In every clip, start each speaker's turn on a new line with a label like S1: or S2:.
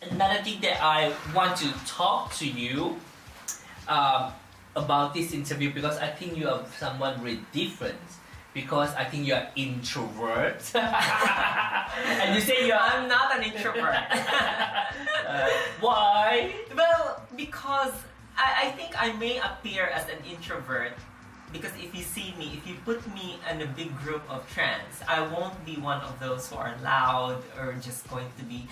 S1: another thing that I want to talk to you about this interview, because I think you are someone really different. Because I think you are introvert, and you say
S2: I'm not an introvert.
S1: Why?
S2: Well, because I think I may appear as an introvert. Because if you see me, if you put me in a big group of trans, I won't be one of those who are loud or just going to be.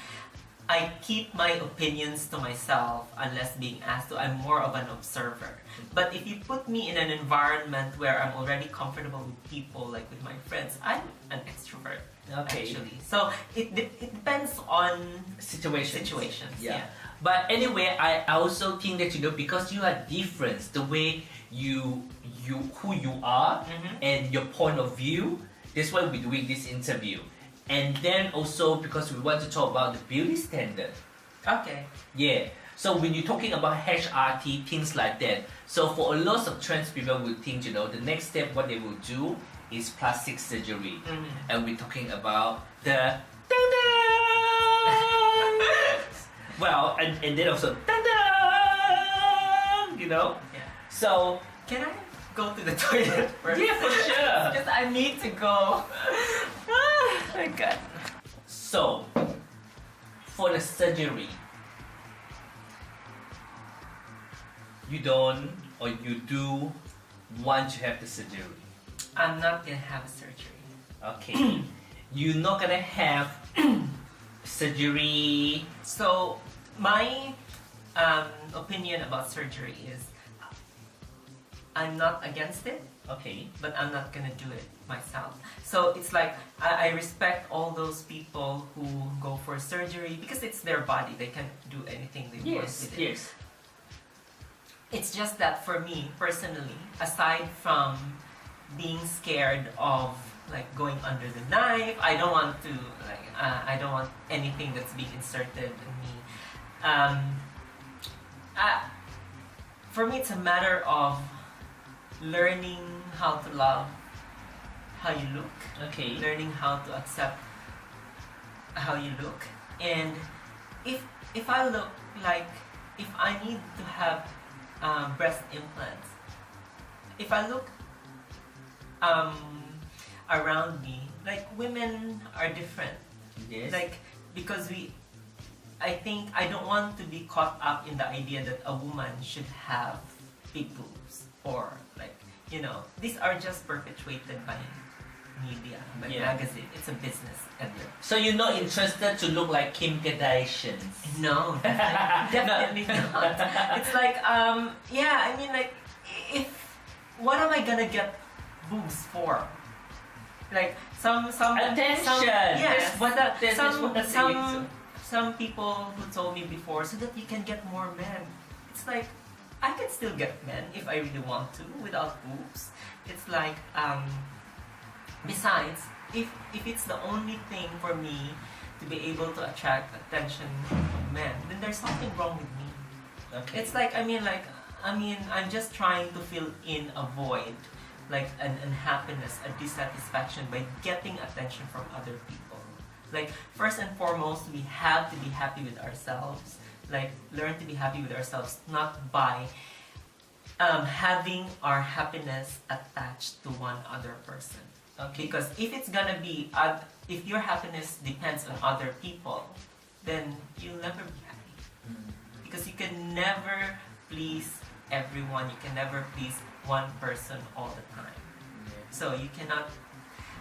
S2: I keep my opinions to myself unless being asked to. I'm more of an observer. But if you put me in an environment where I'm already comfortable with people, like with my friends, I'm an extrovert.
S1: Okay.
S2: Actually. So it depends on situations. Yeah.
S1: But anyway, I also think that because you are different, the way you who you are and your point of view. That's why we're doing this interview. And then also because we want to talk about the beauty standard.
S2: Okay.
S1: Yeah. So when you're talking about HRT, things like that. So for a lot of trans people will think, the next step what they will do is plastic surgery. And we're talking about the well, and then also
S2: Yeah.
S1: So
S2: can I go to the toilet first?
S1: Yeah, for sure.
S2: Because I need to go. Oh my god.
S1: So for the surgery, you don't or you do want to have the surgery?
S2: I'm not gonna have a surgery.
S1: Okay. You're not gonna have surgery.
S2: So my opinion about surgery is I'm not against it,
S1: Okay.
S2: but I'm not gonna do it myself. So it's like I respect all those people who go for surgery because it's their body. They can do anything they want with it.
S1: Yes.
S2: It's just that for me personally, aside from being scared of like going under the knife, I don't want to I don't want anything that's being inserted in me. For me, it's a matter of learning how to love how you look,
S1: Okay.
S2: learning how to accept how you look, and if I look like if I need to have breast implants, if I look around me, like women are different,
S1: Yes.
S2: like because I think I don't want to be caught up in the idea that a woman should have big boobs or these are just perpetuated by media, by magazine. It's a business.
S1: So you're not interested to look like Kim Kardashian?
S2: No, definitely not. It's like I mean, like, if what am I gonna get boobs for? Like some
S1: Attention.
S2: Yes,
S1: That's
S2: some people who told me before, so that you can get more men. It's like I can still get men if I really want to without boobs. It's like besides, if it's the only thing for me to be able to attract attention of men, then there's something wrong with me.
S1: Okay.
S2: It's like I'm just trying to fill in a void, like an unhappiness, a dissatisfaction by getting attention from other people. Like first and foremost, we have to be happy with ourselves. Like learn to be happy with ourselves, not by having our happiness attached to one other person.
S1: Okay.
S2: Because if it's gonna be, if your happiness depends on other people, then you'll never be happy. Because you can never please everyone. You can never please one person all the time. So you cannot.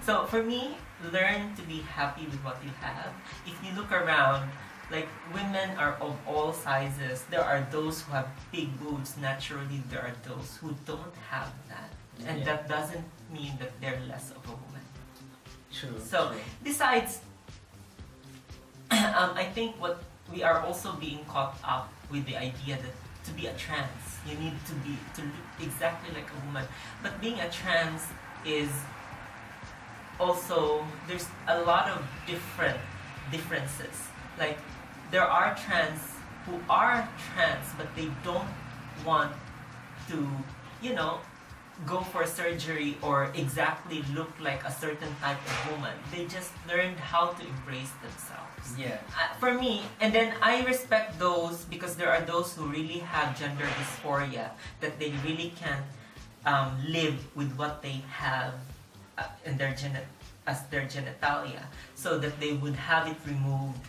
S2: So for me, learn to be happy with what you have. If you look around, like women are of all sizes. There are those who have big boobs naturally. There are those who don't have that, and that doesn't mean that they're less of a woman.
S1: True.
S2: So besides, I think what we are also being caught up with the idea that to be a trans, you need to look exactly like a woman. But being a trans is also, there's a lot of differences. Like there are trans who are trans, but they don't want to, go for surgery or exactly look like a certain type of woman. They just learned how to embrace themselves.
S1: Yeah.
S2: For me, and then I respect those because there are those who really have gender dysphoria, that they really can't live with what they have in their as their genitalia, so that they would have it removed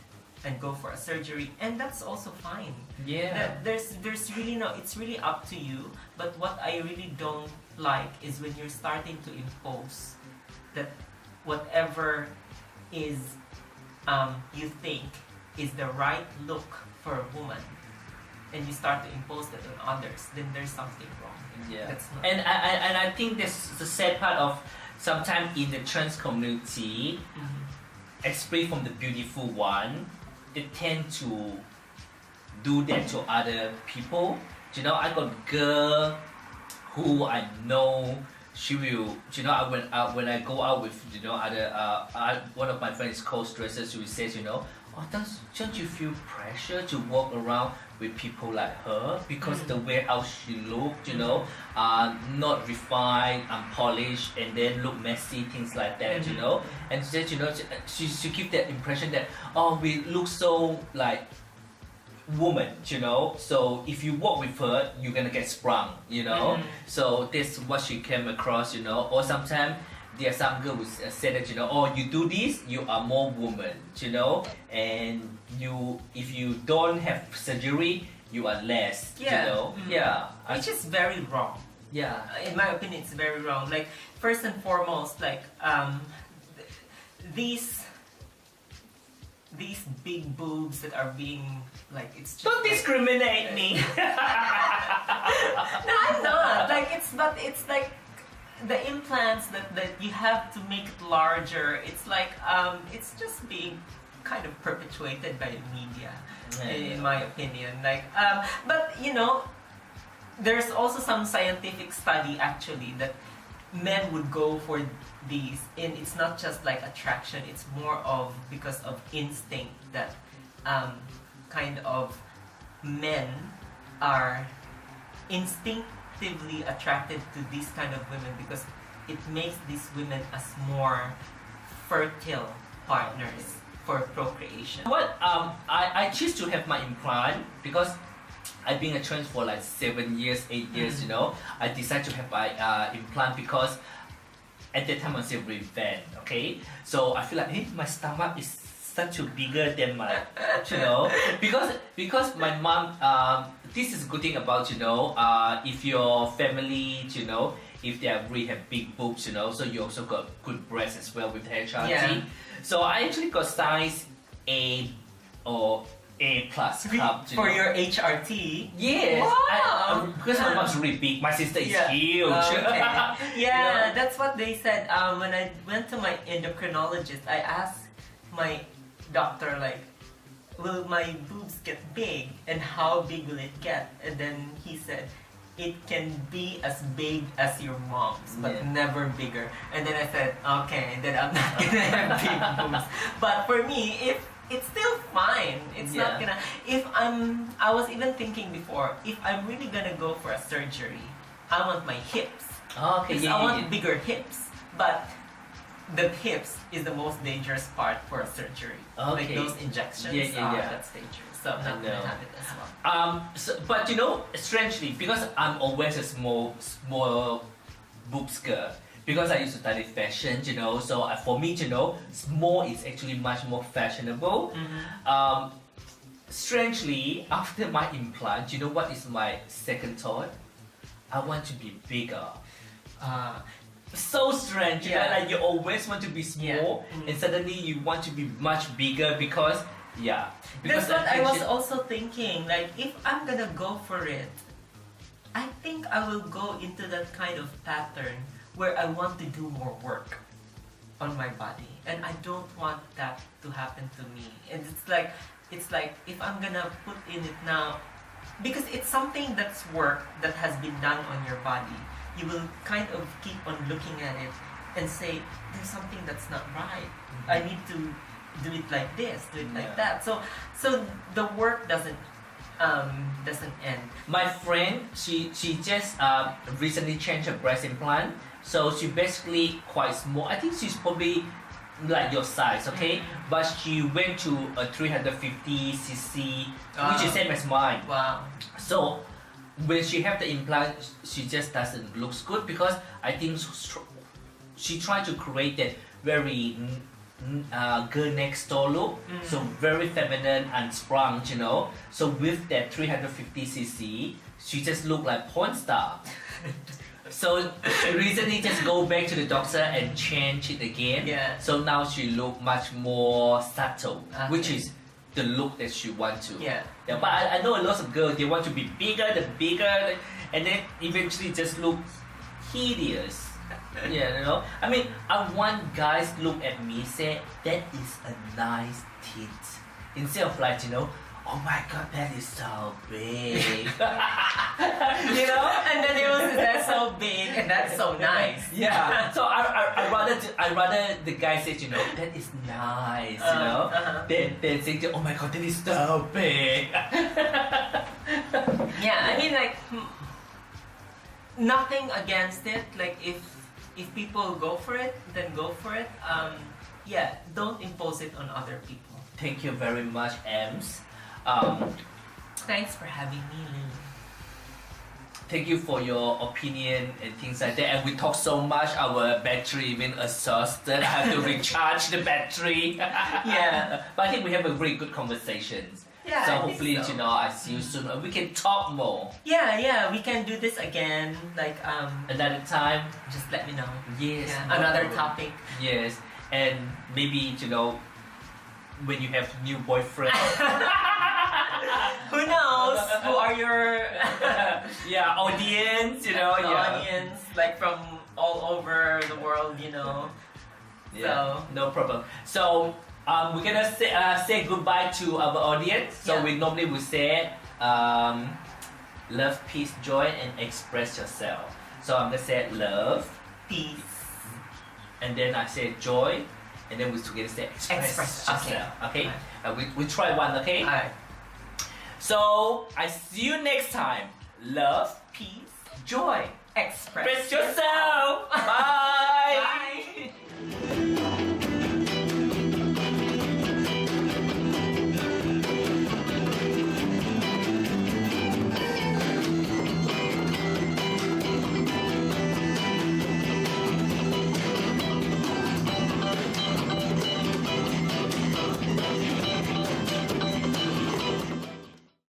S2: and go for a surgery, and that's also fine.
S1: Yeah.
S2: There's really no, it's really up to you. But what I really don't like is when you're starting to impose that whatever is you think is the right look for a woman, and you start to impose that on others, then there's something wrong.
S1: Yeah.
S2: That's not
S1: And I think this is the sad part of sometimes in the trans community, especially from the beautiful one, they tend to do that to other people. You know, I got a girl who I know, she will, you know, when I go out with, you know, other, one of my friends co-stressors, who says, you know, oh, don't you feel pressure to walk around with people like her because the way how she looked, you know, not refined, unpolished, and then look messy, things like that, you know. And she said, you know, she give that impression that, oh, we look so like woman, you know, so if you walk with her, you're gonna get sprung, you know. So that's what she came across, you know. Or sometimes there are some girls who say that, you know, oh, you do this, you are more woman, you know, and you, if you don't have surgery, you are less, you know. Yeah.
S2: Which is very wrong.
S1: Yeah.
S2: In my opinion, it's very wrong. Like, first and foremost, like, these big boobs that are being, like, it's just...
S1: Don't discriminate me!
S2: No, I'm not. Like, it's like the implants that you have to make it larger. It's like, it's just being kind of perpetuated by the media, in my opinion. Like, but, you know, there's also some scientific study, actually, that men would go for these, and it's not just like attraction, it's more of because of instinct that kind of men are instinctively attracted to these kind of women because it makes these women as more fertile partners for procreation.
S1: What I choose to have my implant because I've been a trans for like 7 years, 8 years, you know. I decided to have my implant because at that time I was very fat, okay? So I feel like, hey, my stomach is such a bigger than my, you know, because my mom, this is a good thing about, you know, if your family, you know, if they really have big boobs, you know, so you also got good breasts as well with HRT.
S2: Yeah.
S1: So I actually got size A or A plus cup
S2: for your HRT.
S1: Yes.
S2: Wow.
S1: Because my mom's really big. My sister is huge.
S2: Okay. Yeah,
S1: You know?
S2: that's what they said. When I went to my endocrinologist, I asked my doctor, like, will my boobs get big and how big will it get? And then he said, it can be as big as your mom's, but never bigger. And then I said, okay, then I'm not gonna have big boobs. But for me, if it's still fine. It's not gonna. I was even thinking before, if I'm really gonna go for a surgery, I want my hips.
S1: Oh, okay,
S2: I want bigger hips. But the hips is the most dangerous part for a surgery.
S1: Okay.
S2: Like those injections, that's dangerous. So I'm not gonna have it as well.
S1: But you know, strangely, because I'm always a small boobs girl. Because I used to study fashion, you know, so for me, you know, small is actually much more fashionable. Strangely, after my implant, you know what is my second thought? I want to be bigger. So strange, you know, like you always want to be small, and suddenly you want to be much bigger because, because
S2: that's what I was also thinking. Like, if I'm gonna go for it, I think I will go into that kind of pattern where I want to do more work on my body, and I don't want that to happen to me. And it's like if I'm gonna put in it now, because it's something that's work that has been done on your body, you will kind of keep on looking at it and say, there's something that's not right. I need to do it like this, do it like that. So the work doesn't doesn't end.
S1: My friend, she just recently changed her breast implant, so she basically quite small. I think she's probably like your size, okay? But she went to a 350cc, which is same as mine.
S2: Wow.
S1: So when she have the implant, she just doesn't look good because I think she tried to create that very girl next door look, so very feminine and sprung, you know. So with that 350cc, she just looked like porn star. So she recently just go back to the doctor and change it again.
S2: Yeah.
S1: So now she look much more subtle, which is the look that she want to.
S2: Yeah.
S1: But I know a lot of girls, they want to be bigger, and then eventually just look hideous. Yeah, you know. I mean, I want guys look at me say that is a nice tit, instead of like, you know, oh my god, that is so big. You know,
S2: And then it was that's so big and that's so nice.
S1: yeah. So I rather the guy says, you know, that is nice, you know, than saying, oh my god, that is so big.
S2: Yeah, I mean like nothing against it. Like if people go for it, then go for it. Yeah, don't impose it on other people.
S1: Thank you very much, Emms.
S2: Thanks for having me, Lily.
S1: Thank you for your opinion and things like that. And we talk so much, our battery even exhausted. I have to recharge the battery.
S2: Yeah.
S1: But I think we have a very good conversations.
S2: Yeah,
S1: So
S2: I think
S1: hopefully,
S2: so.
S1: you know, I see you soon. We can talk more
S2: Yeah, we can do this again. Like
S1: another time.
S2: just let me know.
S1: Yes.
S2: Yeah,
S1: no
S2: another
S1: problem.
S2: topic.
S1: Yes, and maybe, you know, when you have new boyfriend.
S2: Who knows? Who are your
S1: Yeah, audience, you know,
S2: the
S1: yeah.
S2: audience, like from all over the world, you know.
S1: Yeah,
S2: So
S1: no problem. So we're gonna say goodbye to our audience. So
S2: Yeah.
S1: we normally would say love, peace, joy, and express yourself. So I'm gonna say love,
S2: peace.
S1: and then I say joy, and then we together say express
S2: Okay.
S1: yourself. Okay?
S2: Alright.
S1: We try one. Okay?
S2: Alright.
S1: So I see you next time. Love,
S2: Peace.
S1: joy,
S2: Express
S1: express yourself. Bye.
S2: Bye.